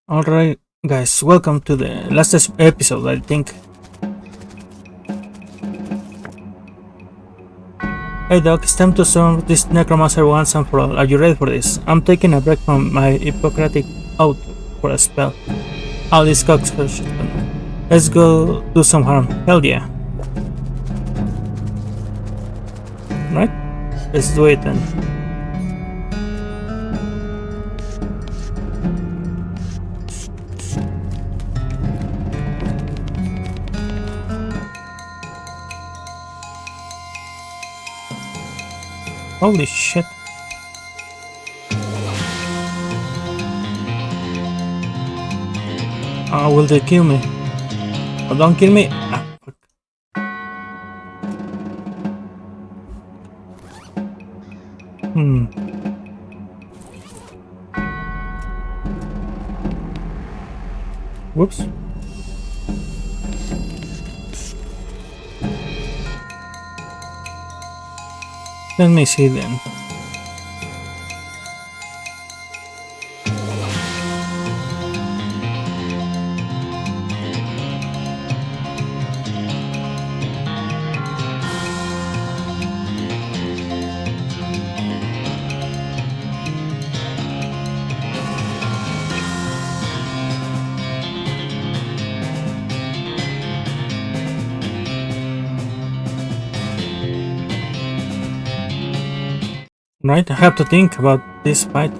Alright, guys, welcome to the last episode, I think. Hey Doc, it's time to solve this Necromancer once and for all. Are you ready for this? I'm taking a break from my Hippocratic oath for a spell. All these cocks. Let's go do some harm. Hell yeah. Right? Let's do it then. Holy shit. Will they kill me? Oh, don't kill me. Fuck. Whoops. Let me see then. Right, I have to think about this fight.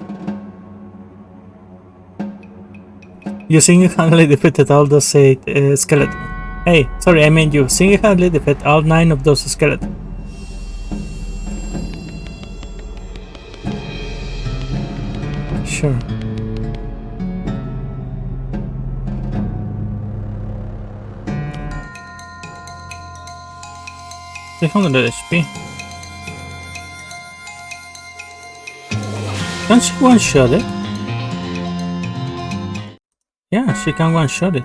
You single-handedly defeated all those 8 skeletons. Hey, sorry, I meant you. Single-handedly defeat all 9 of those skeletons. Sure. They 300 HP. Can she one-shot it? Yeah, she can one-shot it.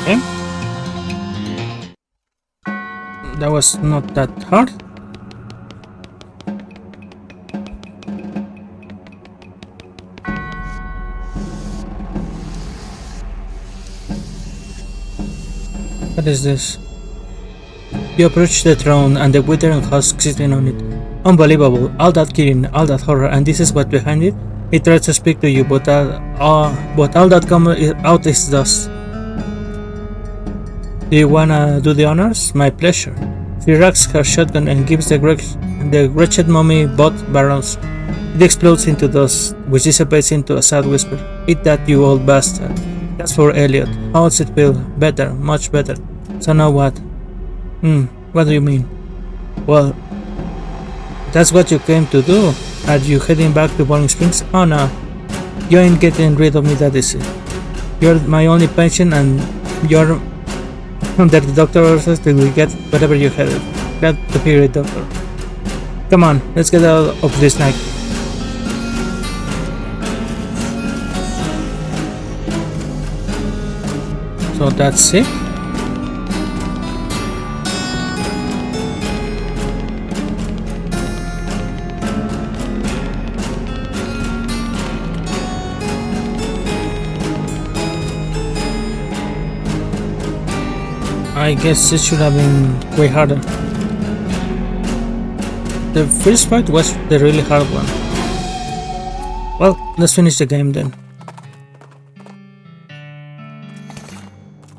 Okay. That was not that hard. What is this? You approach the throne and the withering husk sitting on it. Unbelievable, all that killing, all that horror, and this is what behind it? He tries to speak to you, but all that comes out is dust. Do you wanna do the honors? My pleasure. She racks her shotgun and gives the wretched mummy both barrels. It explodes into dust, which dissipates into a sad whisper. Eat that, you old bastard. That's for Elliot. How does it feel? Better, much better. So now what? What do you mean? Well, that's what you came to do. Are you heading back to Boiling Springs? Oh no. You ain't getting rid of me that easy. You're my only patient and you're that the doctor orders till we get whatever you had. Glad to hear it, doctor. Come on, let's get out of this night. So that's it. I guess it should have been way harder. The first fight was the really hard one. Well, let's finish the game then.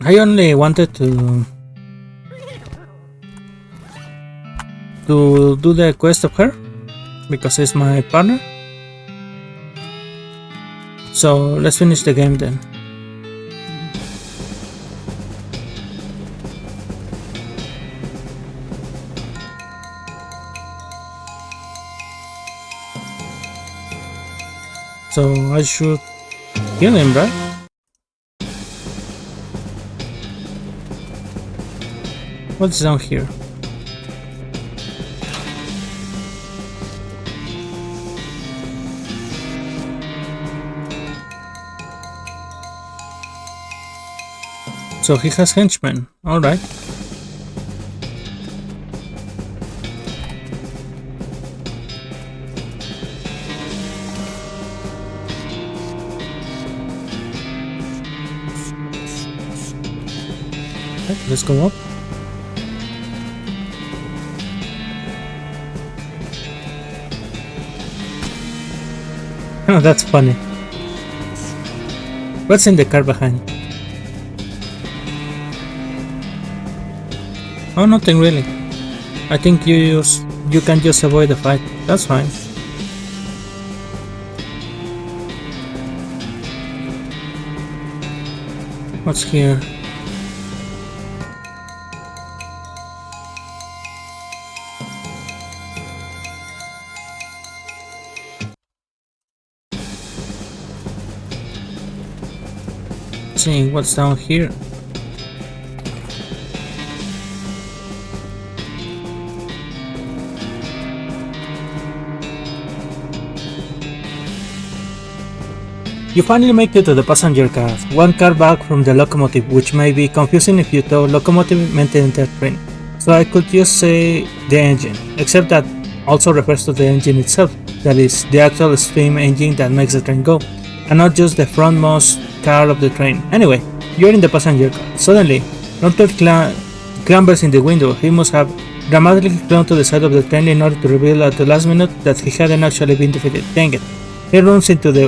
I only wanted to do the quest of her because it's my partner. So let's finish the game then. So I should kill him, right? What's down here? So he has henchmen. Alright. Let's go up. Oh, that's funny. What's in the car behind? Oh, nothing really. I think you can just avoid the fight. That's fine. What's here? Seeing what's down here. You finally make it to the passenger cars, one car back from the locomotive, which may be confusing if you thought locomotive meant the entire train. So I could just say the engine, except that also refers to the engine itself, that is, the actual steam engine that makes the train go, and not just the frontmost car of the train. Anyway, you're in the passenger car. Suddenly, Rontel clambers in the window. He must have dramatically flown to the side of the train in order to reveal at the last minute that he hadn't actually been defeated. Dang it. He runs into the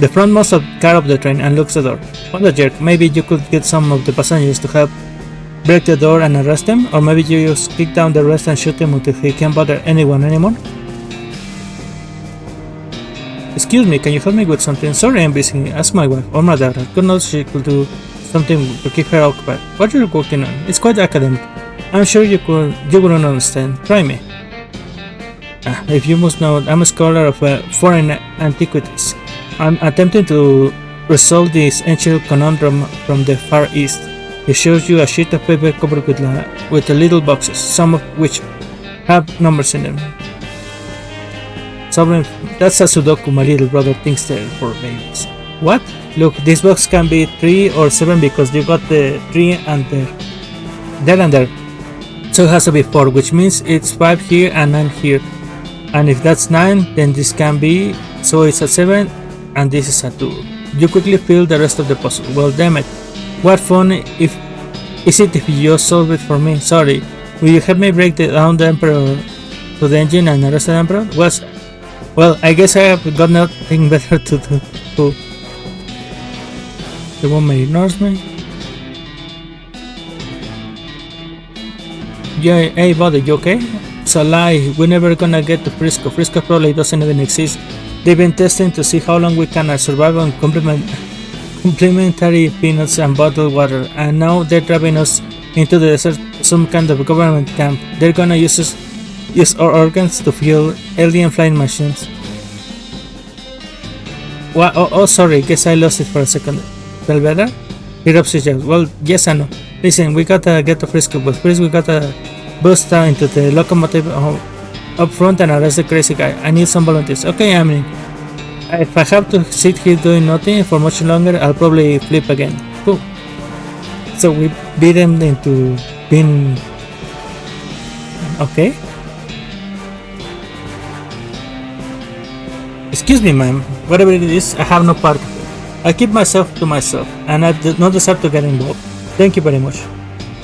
frontmost car of the train and locks the door. What a jerk. Maybe you could get some of the passengers to help break the door and arrest him, or maybe you just kick down the rest and shoot him until he can't bother anyone anymore. Excuse me, can you help me with something? Sorry, I'm busy. Ask my wife or my daughter. God knows she could do something to keep her occupied. What are you working on? It's quite academic. I'm sure you wouldn't understand. Try me. If you must know, I'm a scholar of foreign antiquities. I'm attempting to resolve this ancient conundrum from the Far East. It shows you a sheet of paper covered with the little boxes, some of which have numbers in them. That's a Sudoku my little brother thinks they're for babies. What? Look, this box can be 3 or 7 because you got the 3 and there and there. So it has to be 4, which means it's 5 here and 9 here. And if that's 9, then this can be, so it's a 7 and this is a 2. You quickly fill the rest of the puzzle. Well, damn it. What fun is it if you just solve it for me? Sorry. Will you help me break down the Emperor to the engine and arrest the Emperor? Well, I guess I have got nothing better to do. The woman ignores me. Yeah, hey buddy, you okay? It's a lie. We're never gonna get to Frisco. Frisco probably doesn't even exist. They've been testing to see how long we can survive on complimentary peanuts and bottled water, and now they're driving us into the desert, some kind of government camp. They're gonna use our organs to fuel alien flying machines. What? Oh, sorry, guess I lost it for a second. Feel better? He rubs his chest. Well, yes and no. Listen, we gotta get to Frisco, but first we gotta bust down into the locomotive up front and arrest the crazy guy. I need some volunteers. Okay, I'm in. If I have to sit here doing nothing for much longer, I'll probably flip again. Cool. So we beat him into being... Okay. Excuse me, ma'am. Whatever it is, I have no part of it. I keep myself to myself, and I do not deserve to get involved. Thank you very much.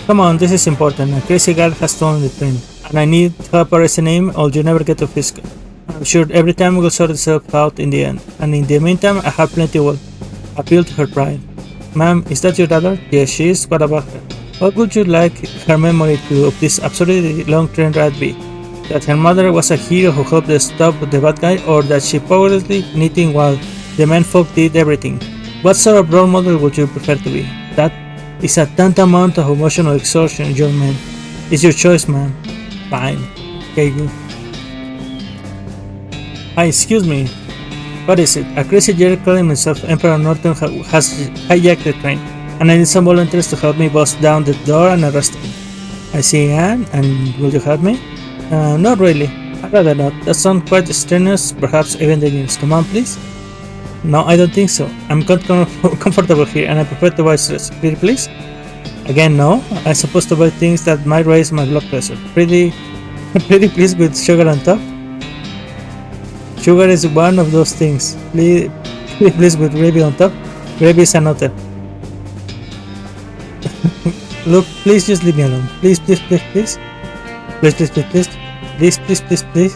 Come on, this is important. A crazy guy has stolen the train, and I need help arresting him or you never get to Frisco. I'm sure every time will sort itself out in the end, and in the meantime, I have plenty will appeal to her pride. Ma'am, is that your daughter? Yes, she is. What about her? What would you like her memory to of this absurdly long train ride be? That her mother was a hero who helped stop the bad guy, or that she powerlessly knitting while the menfolk did everything? What sort of role model would you prefer to be? That is a tantamount of emotional exhaustion, young man. It's your choice, ma'am. Fine. Okay, good. Hi, excuse me. What is it? A crazy jerk calling himself Emperor Norton has hijacked the train, and I need some volunteers to help me bust down the door and arrest him. I see, Anne, and will you help me? Not really. I'd rather not. That sounds quite strenuous, perhaps even dangerous. Come on, please. No, I don't think so. I'm comfortable here and I prefer to buy stress. Pretty please? Again, no. I'm supposed to buy things that might raise my blood pressure. Pretty please with sugar on top? Sugar is one of those things. Pretty please with gravy on top? Gravy is another. Look, please just leave me alone. Please, please, please, please. Please, please, please, please. Please, please, please, please.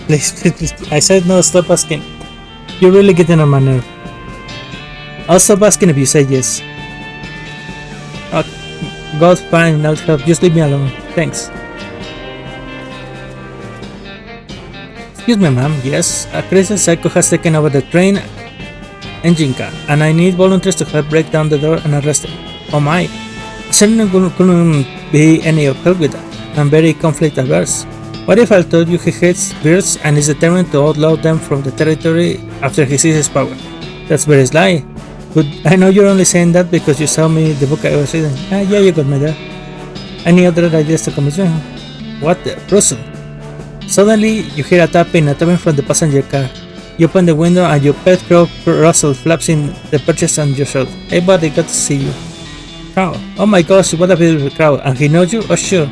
Please, please, please. I said no, stop asking. You're really getting on my nerve. I'll stop asking if you say yes. God, fine, I'll help. Just leave me alone. Thanks. Excuse me, ma'am. Yes, a crazy psycho has taken over the train engine car, and I need volunteers to help break down the door and arrest him. Oh my. Certainly couldn't be any of help with that. I'm very conflict averse. What if I told you he hates birds and is determined to outlaw them from the territory after he sees his power? That's very sly. But I know you're only saying that because you saw me the book I was reading. Yeah, you got me there. Any other ideas to come in? What the? Russell. Suddenly, you hear a tapping from the passenger car. You open the window and your pet crow Russell flaps in the perches on your shirt. Hey buddy, good to see you. Crow. Oh my gosh, what a beautiful crow. And he knows you? Oh sure.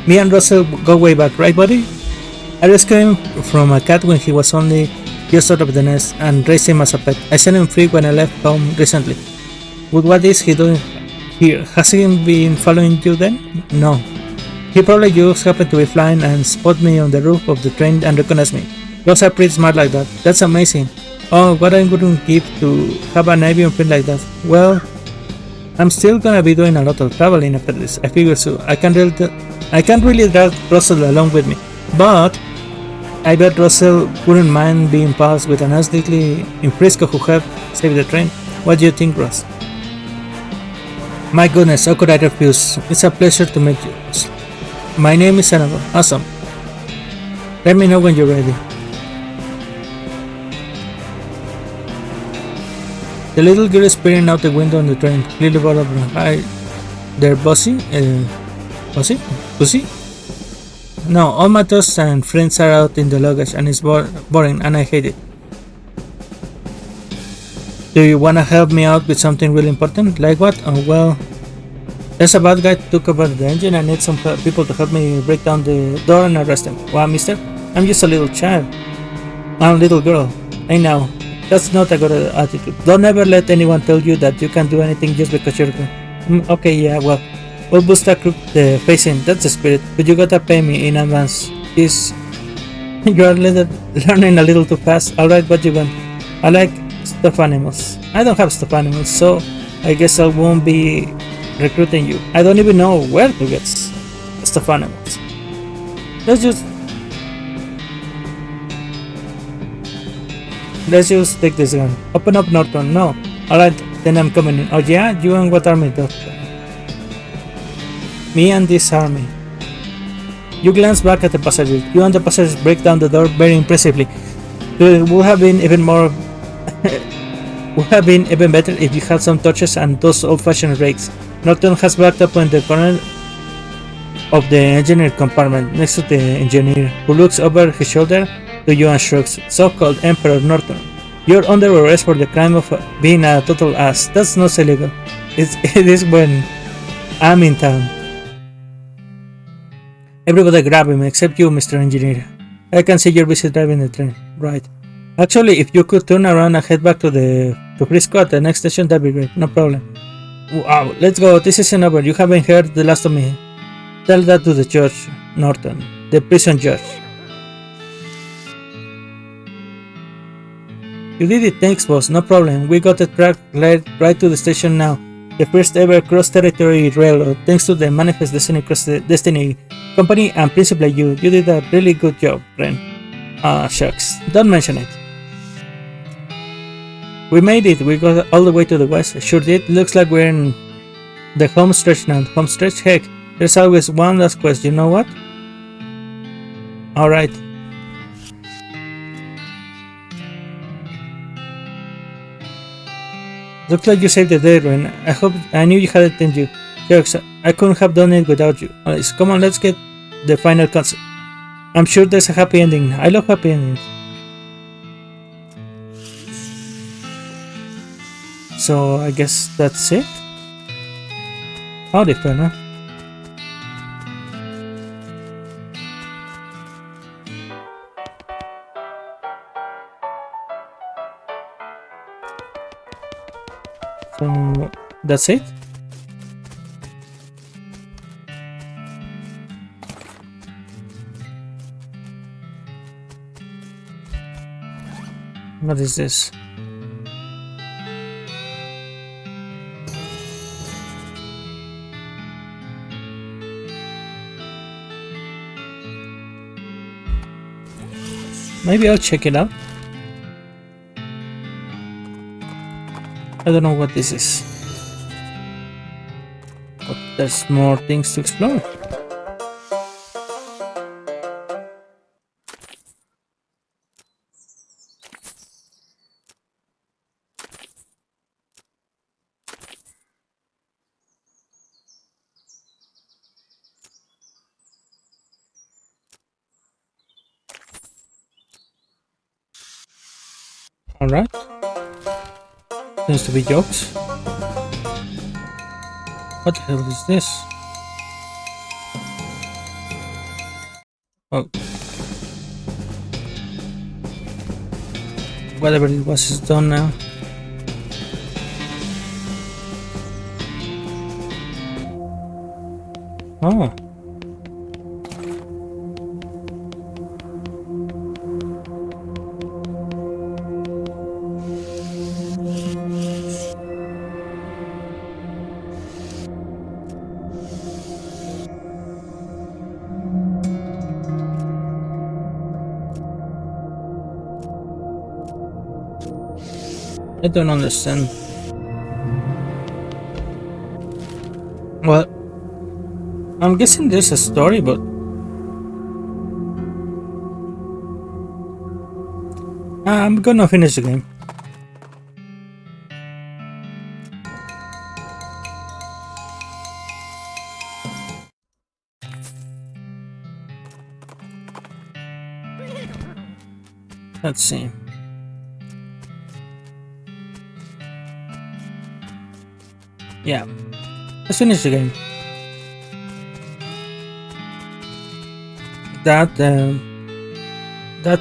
Me and Russell go way back, right buddy? I rescued him from a cat when he was only just out of the nest and raised him as a pet. I set him free when I left home recently. But what is he doing here? Has he been following you then? No. He probably just happened to be flying and spot me on the roof of the train and recognized me. Dogs are pretty smart like that. That's amazing. Oh, what I'm going to give to have an avian friend like that. Well, I'm still gonna be doing a lot of traveling after this. I figure so. I can't really drag Russell along with me, but I bet Russell wouldn't mind being passed with an ass in Frisco who helped save the train. What do you think, Russ? My goodness, how could I refuse? It's a pleasure to meet you. My name is Senator. Awesome. Let me know when you're ready. The little girl is peering out the window on the train. Clearly bored of her. Hi there, Bossy? Pussy? No, all my toys and friends are out in the luggage and it's boring and I hate it. Do you wanna help me out with something really important? Like what? Oh well, there's a bad guy took over the engine. I need some people to help me break down the door and arrest him. Wow, mister? I'm just a little child. I'm a little girl. Hey now, that's not a good attitude. Don't ever let anyone tell you that you can't do anything just because you're good. Okay, yeah, well, we'll boost that crook the face in. That's the spirit. But you gotta pay me in advance. You're learning a little too fast. Alright, what you want? I like stuffed animals. I don't have stuffed animals, so I guess I won't be recruiting you. I don't even know where to get stuffed animals. Let's just take this gun. Open up, Norton. No. Alright, then I'm coming in. Oh yeah? You and what army, Doctor? Me and this army. You glance back at the passengers. You and the passengers break down the door very impressively. It would have been even better if you had some torches and those old-fashioned rakes. Norton has backed up in the corner of the engineer compartment next to the engineer, who looks over his shoulder to you and shrugs. So-called Emperor Norton, you're under arrest for the crime of being a total ass. That's not illegal. It is when I'm in town. Everybody grab him except you, Mr. Engineer. I can see you're busy driving the train. Right. Actually, if you could turn around and head back to Frisco at the next station, that'd be great. No problem. Wow, let's go. This isn't over. You haven't heard the last of me. Tell that to the judge, Norton. The prison judge. You did it, thanks boss, no problem. We got the track right to the station now. The first ever cross-territory railroad, thanks to the Manifest Destiny Company and principally you. You did a really good job, Ren. Shucks. Don't mention it. We made it. We got all the way to the west. Sure did. Looks like we're in the home stretch now. Home stretch? Heck, there's always one last quest. You know what? Alright. Looks like you saved the day, Ren. I knew you had it in you. Jerks, I couldn't have done it without you. Come on, let's get the final concept. I'm sure there's a happy ending. I love happy endings. So I guess that's it. Howdy, partner. So that's it. What is this? Maybe I'll check it out. I don't know what this is. But there's more things to explore. Alright. Seems to be jokes. What the hell is this? Oh. Whatever it was is done now. Oh. I don't understand. Well, I'm guessing there's a story, but I'm gonna finish the game. Let's see. Yeah, let's finish the game. That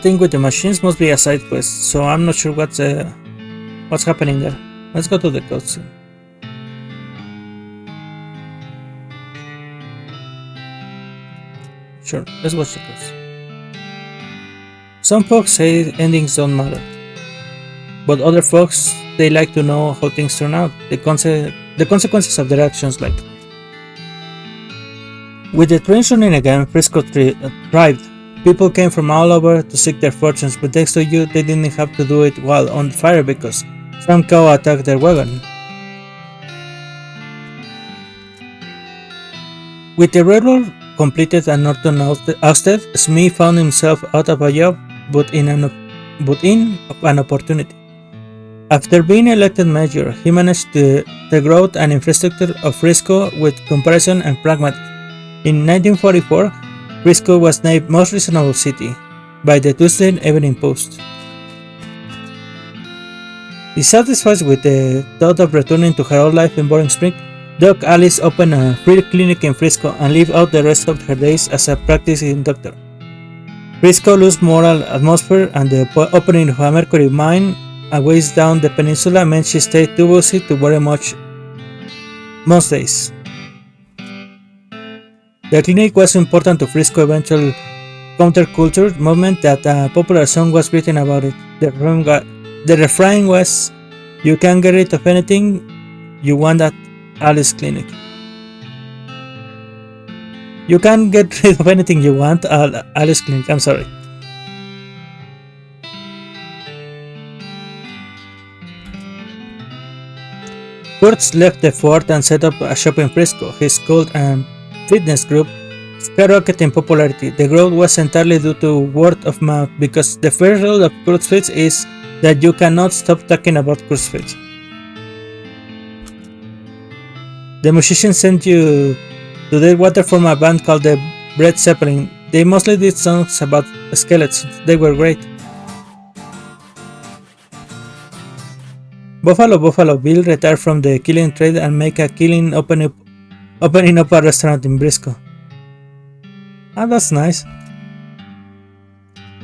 thing with the machines must be a side quest, so I'm not sure what's happening there. Let's go to the cutscene. Sure, let's watch the cutscene. Some folks say endings don't matter, but other folks, they like to know how things turn out, the consequences of their actions, like. With the trains running again, Frisco thrived. People came from all over to seek their fortunes, but thanks to you, they didn't have to do it while on fire because some cow attacked their wagon. With the railroad completed and Norton ousted, Smith found himself out of a job, but in an opportunity. After being elected mayor, he managed the growth and infrastructure of Frisco with comparison and pragmatism. In 1944, Frisco was named Most Reasonable City by the Tuesday Evening Post. Dissatisfied with the thought of returning to her old life in Boring Spring, Doc Alice opened a free clinic in Frisco and lived out the rest of her days as a practicing doctor. Frisco's loose moral atmosphere and the opening of a mercury mine a ways down the peninsula meant she stayed too busy to worry much most days. The clinic was important to Frisco's eventual counterculture movement that a popular song was written about it. The refrain was, "You can get rid of anything you want at Alice Clinic." You can get rid of anything you want at Alice Clinic, I'm sorry. Kurtz left the fort and set up a shop in Frisco. His cult and fitness group skyrocketed in popularity. The growth was entirely due to word of mouth because the first rule of CrossFit is that you cannot stop talking about CrossFit. The musicians sent you to the water from a band called the Red Zeppelin. They mostly did songs about skeletons. They were great. Buffalo Bill retired from the killing trade and make a killing opening up a restaurant in Briscoe. Ah, that's nice.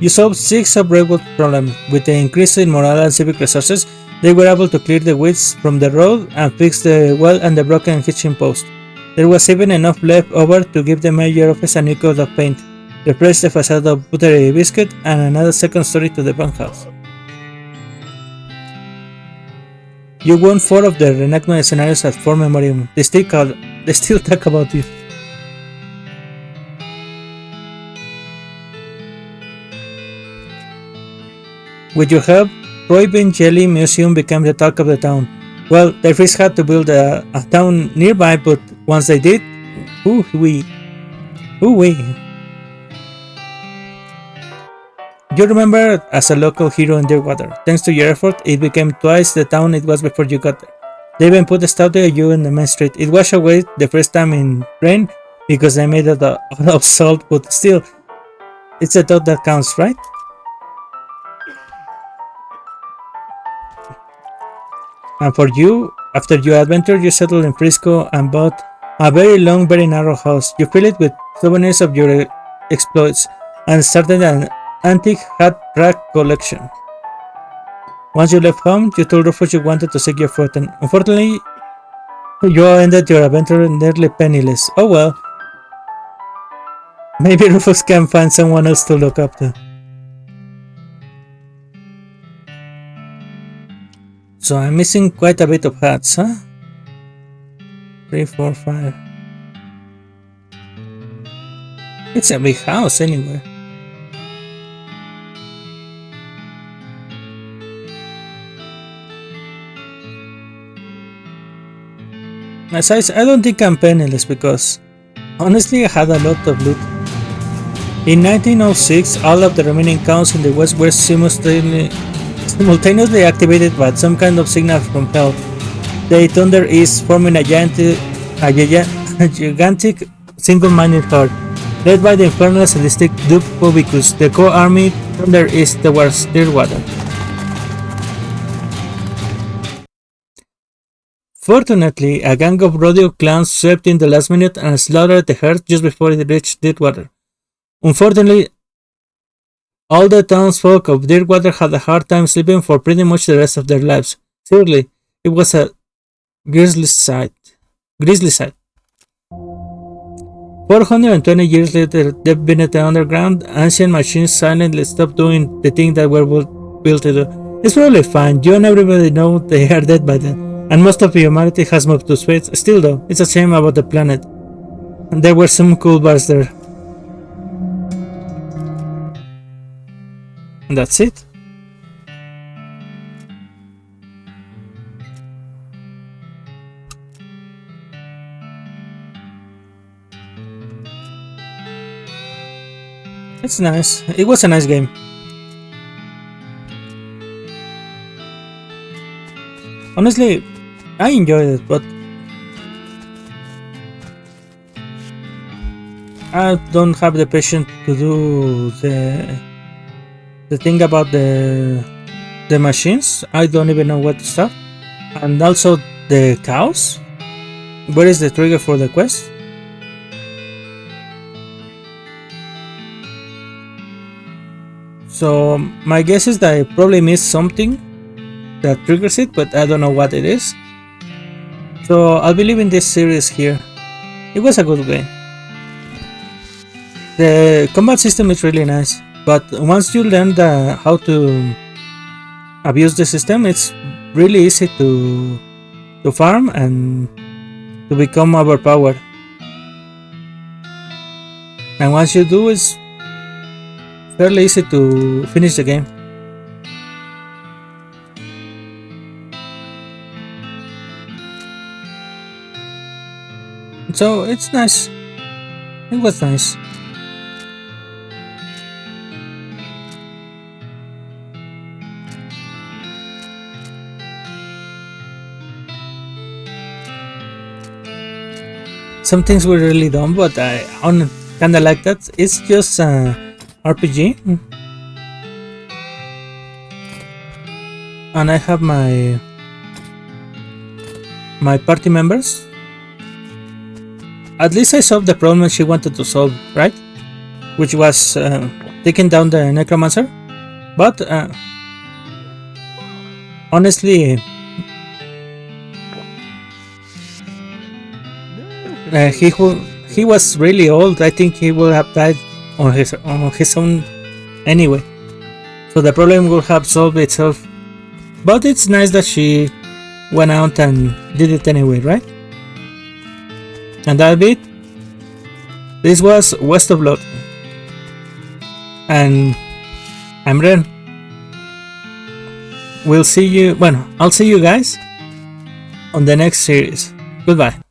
You solved 6 of Redwood's problems. With the increase in morale and civic resources, they were able to clear the weeds from the road and fix the well and the broken hitching post. There was even enough left over to give the mayor office a new coat of paint, replace the facade of buttery biscuit, and another second story to the bunkhouse. You won 4 of the reenactment scenarios at Fort Memoriam. They still talk about you. With your help, Roy Bean Jelly Museum became the talk of the town. Well, they first had to build a town nearby, but once they did, ooh-wee. You remember as a local hero in Deerwater. Thanks to your effort, it became twice the town it was before you got there. They even put a statue of you in the main street. It washed away the first time in rain because they made it out of salt, but still, it's the thought that counts, right? And for you, after your adventure, you settled in Frisco and bought a very long, very narrow house. You fill it with souvenirs of your exploits and started an antique hat rack collection. Once you left home, you told Rufus you wanted to seek your fortune. Unfortunately, you ended your adventure nearly penniless. Oh well. Maybe Rufus can find someone else to look up to. So I'm missing quite a bit of hats, huh? 3, 4, 5. It's a big house anyway. Besides, I don't think I'm penniless because honestly I had a lot of loot. In 1906, all of the remaining counts in the West were simultaneously activated by some kind of signal from hell. The Thunder is forming a gigantic single-minded horde, led by the infernal sadistic Duke Bobicus. The core army Thunder is towards Clearwater. Fortunately, a gang of rodeo clowns swept in the last minute and slaughtered the herd just before it reached Deepwater. Unfortunately, all the townsfolk of Deepwater had a hard time sleeping for pretty much the rest of their lives. Seriously, it was a grisly sight. 420 years later, deep beneath the underground, ancient machines silently stopped doing the thing that were built to do. It's probably fine. You and everybody know they are dead by then. And most of humanity has moved to space. Still though, it's a shame about the planet. And there were some cool bars there. And that's it. It's nice. It was a nice game. Honestly, I enjoyed it, but I don't have the patience to do the thing about the machines. I don't even know what to start. And also the cows. Where is the trigger for the quest? So my guess is that I probably missed something that triggers it, but I don't know what it is. So I'll be leaving this series here. It was a good game. The combat system is really nice, but once you learn how to abuse the system, it's really easy to farm and to become overpowered. And once you do, it's fairly easy to finish the game. So it's nice. It was nice. Some things were really dumb, but I kinda like that. It's just RPG. And I have my my party members. At least I solved the problem she wanted to solve, right? Which was taking down the Necromancer. But honestly, he was really old. I think he would have died on his own anyway. So the problem would have solved itself. But it's nice that she went out and did it anyway, right? And that'll be it. This was West of Loathing. And I'm Ren. We'll see you, I'll see you guys on the next series. Goodbye.